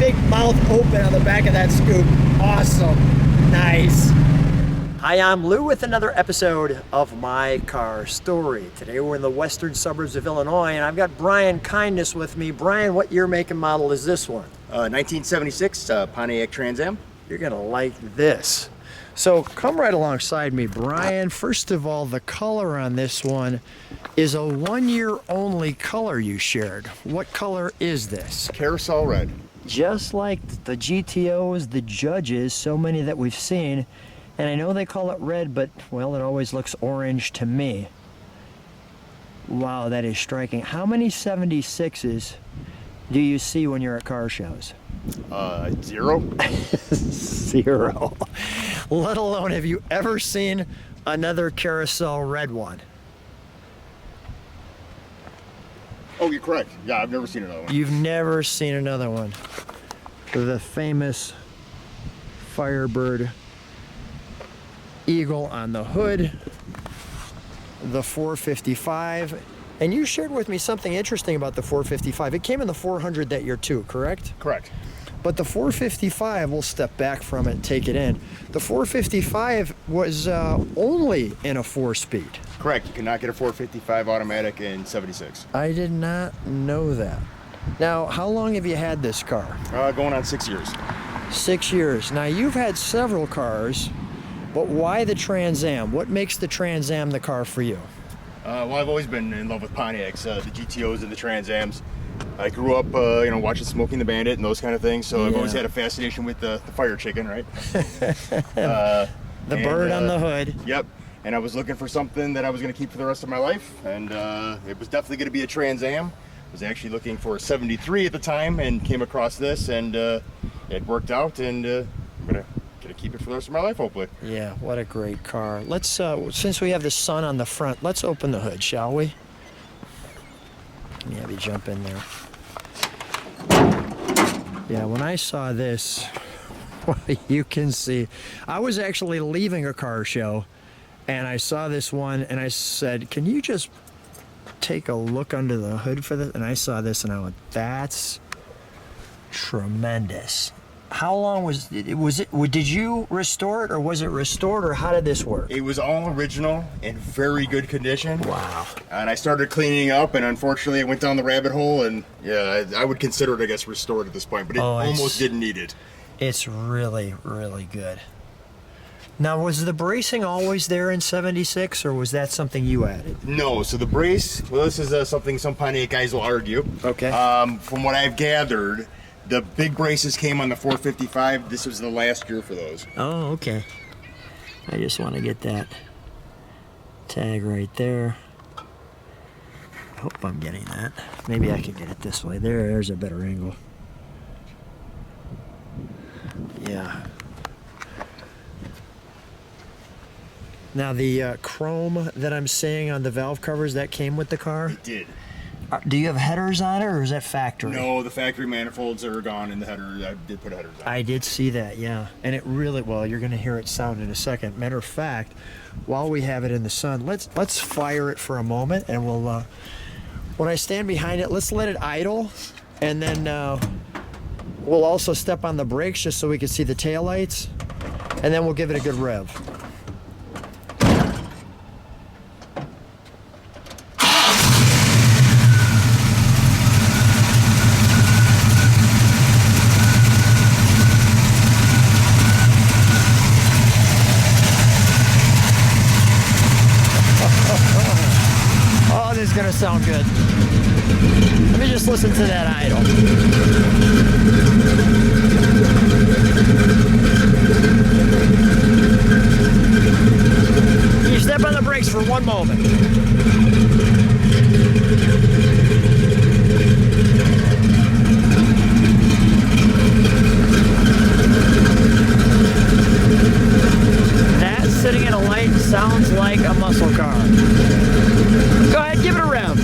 big mouth open on the back of that scoop. Awesome. Nice. Hi, I'm Lou with another episode of My Car Story. Today we're in the western suburbs of Illinois, and I've got Brian Kindness with me. Brian, what year, make, and model is this one? 1976 Pontiac Trans Am. You're gonna like this. So come right alongside me, Brian. First of all, the color on this one is a 1 year only color you shared. What color is this? Carousel Red. Just like the GTOs, the Judges, so many that we've seen, and I know they call it red, but well, it always looks orange to me. Wow, that is striking. How many 76s do you see when you're at car shows? 0. 0. Let alone, have you ever seen another Carousel Red one? Oh, you're correct. Yeah, I've never seen another one. You've never seen another one. The famous Firebird Eagle on the hood, the 455. And you shared with me something interesting about the 455. It came in the 400 that year too, correct? Correct. But the 455, we'll step back from it and take it in. The 455 was only in a 4-speed. Correct. You cannot get a 455 automatic in 76. I did not know that. Now, how long have you had this car? Going on 6 years. 6 years. Now, you've had several cars, but why the Trans Am? What makes the Trans Am the car for you? Well, I've always been in love with Pontiacs, the GTOs and the Trans Ams. I grew up, watching Smoking the Bandit and those kind of things, so I've always had a fascination with the fire chicken, right? The bird on the hood. Yep. And I was looking for something that I was going to keep for the rest of my life, and it was definitely going to be a Trans Am. I was actually looking for a 73 at the time and came across this, and it worked out, and I'm going to keep it for the rest of my life, hopefully. Yeah, what a great car. Let's, since we have the sun on the front, let's open the hood, shall we? Let me have you jump in there. Yeah, when I saw this, well, you can see, I was actually leaving a car show, and I saw this one, and I said, can you just take a look under the hood for this? And I saw this, and I went, that's tremendous. How long was it? Did you restore it, or was it restored, or how did this work? It was all original in very good condition. Wow. And I started cleaning up, and unfortunately it went down the rabbit hole, and yeah, I would consider it, I guess, restored at this point, but it almost didn't need it. It's really, really good. Now, was the bracing always there in 76, or was that something you added? No, so the brace, well, this is something some Pontiac guys will argue. Okay. From what I've gathered, the big braces came on the 455. This was the last year for those. Oh, okay. I just want to get that tag right there. I hope I'm getting that. Maybe I can get it this way. There's a better angle. Yeah. Now, the chrome that I'm seeing on the valve covers, that came with the car? It did. Do you have headers on it, or is that factory? No, the factory manifolds are gone in the header. I did put headers on. I did see that, yeah. And it really, well, you're going to hear it sound in a second. Matter of fact, while we have it in the sun, let's fire it for a moment, and we'll, when I stand behind it, let's let it idle, and then we'll also step on the brakes just so we can see the taillights, and then we'll give it a good rev. Gonna sound good. Let me just listen to that idle. You step on the brakes for one moment. That sitting in a light sounds like a muscle car. Go ahead, give it a rev.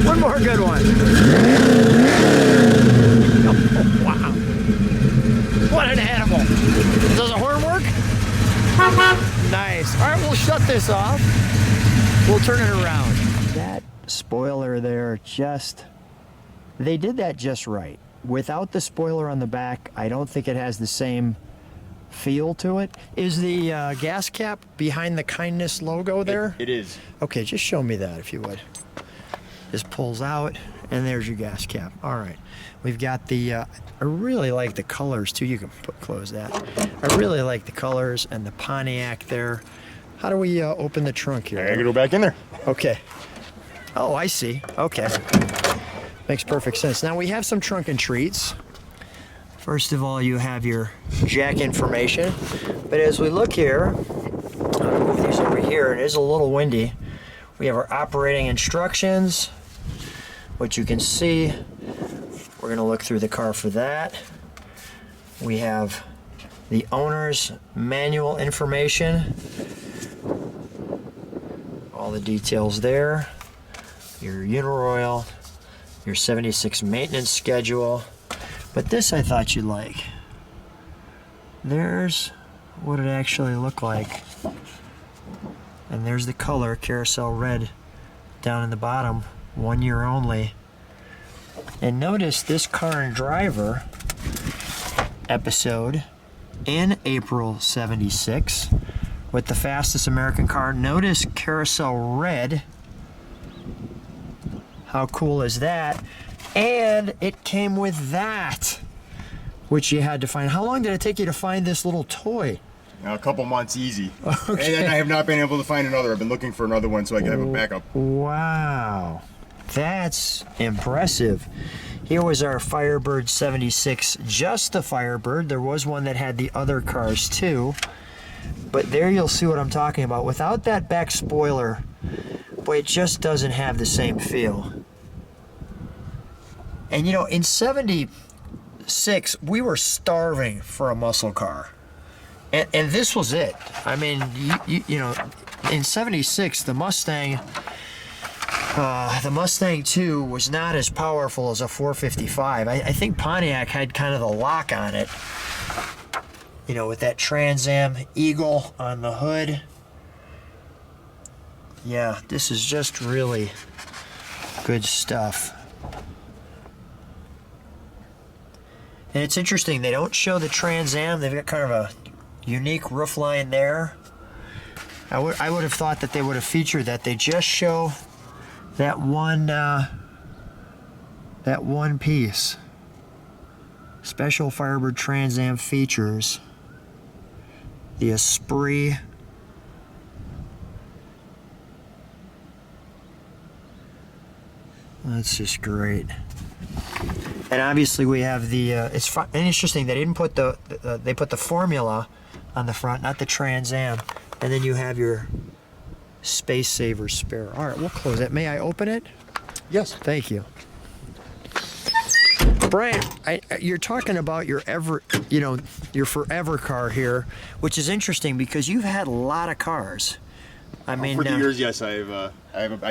One more good one. Oh, wow. What an animal. Does the horn work? Nice. All right, we'll shut this off. We'll turn it around. That spoiler there, they did that just right. Without the spoiler on the back, I don't think it has the same feel to it. Is the gas cap behind the Kindness logo there? It is. Okay, just show me that if you would. This pulls out, and there's your gas cap. All right. We've got the, I really like the colors too. You can close that. I really like the colors and the Pontiac there. How do we open the trunk here? I gotta go back in there. Okay. Oh, I see. Okay. Makes perfect sense. Now we have some trunk and treats. First of all, you have your jack information. But as we look here, I'm gonna move these over here. It is a little windy. We have our operating instructions, which you can see. We're gonna look through the car for that. We have the owner's manual information. All the details there. Your unit oil, your 76 maintenance schedule. But this I thought you'd like. There's what it actually looked like. And there's the color, Carousel Red, down in the bottom, 1 year only. And notice this Car and Driver episode in April 76 with the fastest American car. Notice Carousel Red. How cool is that? And it came with that, which you had to find. How long did it take you to find this little toy? A couple months easy. Okay. And I have not been able to find another. I've been looking for another one so I can have a backup. Wow. That's impressive. Here was our Firebird 76, just the Firebird. There was one that had the other cars too. But there you'll see what I'm talking about. Without that back spoiler, boy, it just doesn't have the same feel. And you know, in 76, we were starving for a muscle car. And this was it. I mean, you know, in 76, the Mustang 2 was not as powerful as a 455. I think Pontiac had kind of the lock on it. You know, with that Trans Am Eagle on the hood. Yeah, this is just really good stuff. And it's interesting, they don't show the Trans Am. They've got kind of a unique roof line there. I would have thought that they would have featured that. They just show that one piece. Special Firebird Trans Am features the Esprit. That's just great. And obviously we have the, it's interesting, they didn't put they put the Formula on the front, not the Trans Am. And then you have your Space Saver spare. All right, we'll close that. May I open it? Yes. Thank you. Brian, you're talking about your forever car here, which is interesting because you've had a lot of cars. I mean, for the years, yes, I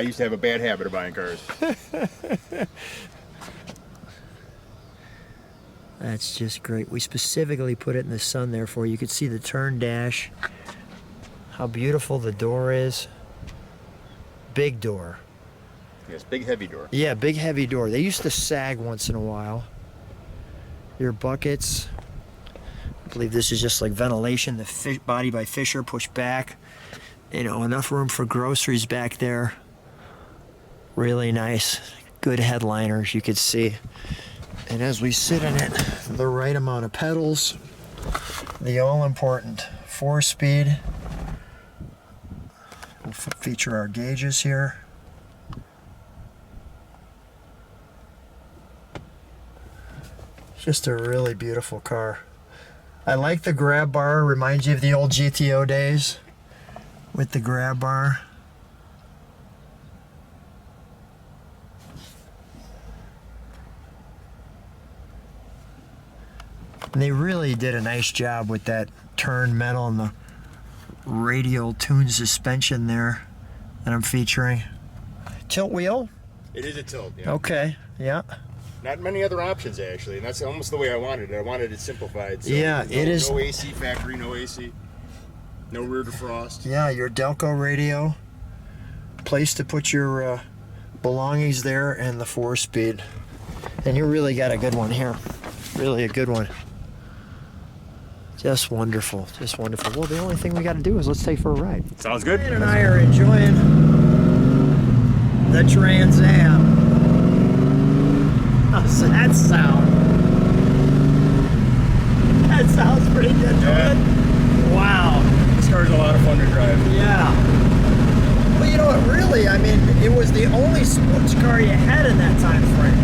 used to have a bad habit of buying cars. That's just great. We specifically put it in the sun there for you. You could see the turn dash. How beautiful the door is. Big door. Yes, big heavy door. Yeah, big heavy door. They used to sag once in a while. Your buckets. I believe this is just like ventilation. The body by Fisher pushed back. You know, enough room for groceries back there. Really nice. Good headliners, you could see. And as we sit in it, the right amount of pedals. The all-important 4-speed. We'll feature our gauges here. Just a really beautiful car. I like the grab bar. Reminds you of the old GTO days with the grab bar. And they really did a nice job with that turn metal and the radial tuned suspension there that I'm featuring. Tilt wheel? It is a tilt, yeah. Okay, yeah. Not many other options, actually, and that's almost the way I wanted it. I wanted it simplified. So yeah, it is. No AC factory, no AC, no rear defrost. Yeah, your Delco radio. Place to put your belongings there and the 4-speed. And you really got a good one here. Really a good one. Just wonderful. Just wonderful. Well, the only thing we got to do is let's take for a ride. Sounds good. Ryan and I are enjoying the Trans Am. How's that sound? That sounds pretty good, Yeah. doesn't it? Wow. This car's a lot of fun to drive. Yeah. Well, you know what? Really, I mean, it was the only sports car you had in that time frame.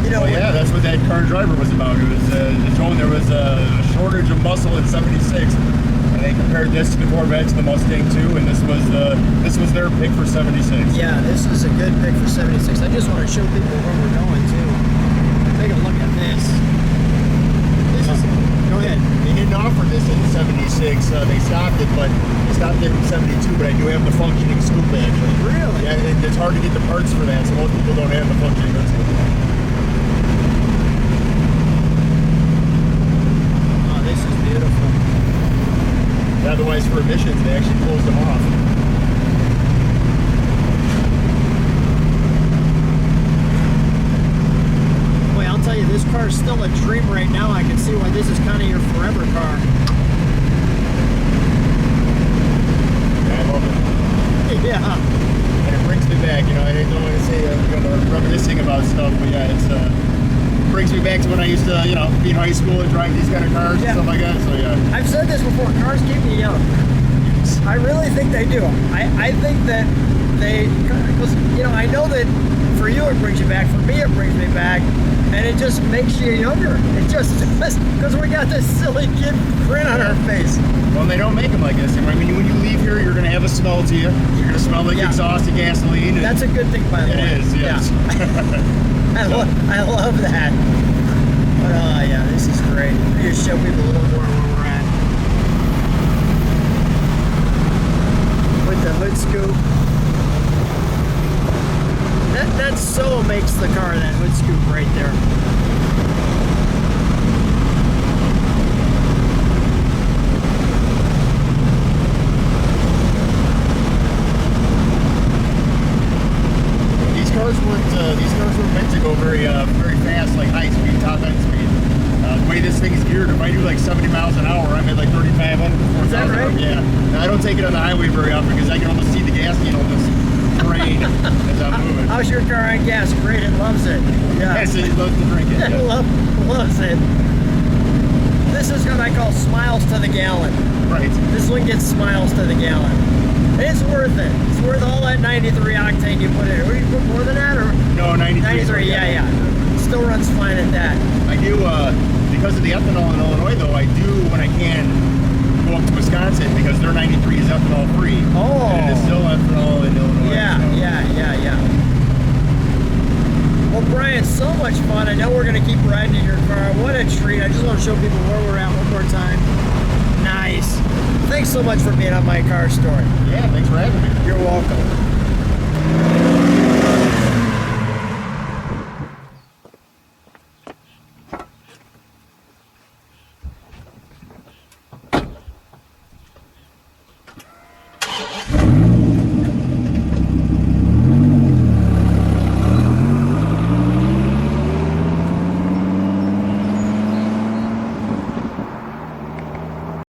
You know, Well, yeah, that's what that car driver was about. It was showing there was a shortage of muscle in '76, and they compared this to the Corvette, to the Mustang too, and this was their pick for '76. yeah, this is a good pick for 76. I just want to show people where we're going too. Take a look at this. This is. Go ahead. They didn't offer this in '76. They stopped it, but they stopped it in '72. But I do have the functioning scoop actually. Really? Yeah, and it's hard to get the parts for that, so most people don't have the functioning scoop. Oh, this is beautiful. Otherwise, for emissions, they actually closed them off. Boy, I'll tell you, this car is still a dream right now. I can see why this is kind of your forever car. Yeah, I love it. Yeah. And it brings me back. You know, I don't want to say reminiscing about stuff, but yeah, it brings me back to when I used to, be in high school and drive these kind of cars Yeah. and stuff like that. So yeah. I've said this before, cars keep me young. I really think they do. I think that because, I know that for you it brings you back, for me it brings me back, and it just makes you younger. It just because we got this silly kid grin on our face. Well, they don't make them like this. I mean, when you leave here, you're going to have a smell to you. You're going to smell like Yeah. exhaust and gasoline. And That's a good thing, by the way. it is, yes. Yeah. I love that. But yeah, this is great. Let me just show people a little more where we're at. With the hood scoop. That so makes the car, that hood scoop right there. These cars weren't meant to go very fast, like high speed, top end speed. The way this thing is geared, if I do like 70 miles an hour, I'm at like 3,500 to 4,000. Is that right? Yeah. Now, I don't take it on the highway very often because I can almost see the gas needle just drain as I'm moving. How's your car on gas? Great, it loves it. Yeah. Yes, it loves to drink it. It Yeah. loves it. This is what I call smiles to the gallon. Right. This one gets smiles to the gallon. It's worth it. It's worth all that 93 octane you put in. Or you put more than that, or No, 93. 93? Yeah. Still runs fine at that. I do, because of the ethanol in Illinois, though, I do, when I can, go up to Wisconsin because their 93 is ethanol free. Oh. And it is still ethanol in Illinois. Yeah. Well, Brian, so much fun. I know we're going to keep riding in your car. What a treat. I just want to show people where we're at one more time. Nice. Thanks so much for being on my car story. Yeah, thanks for having me. You're welcome.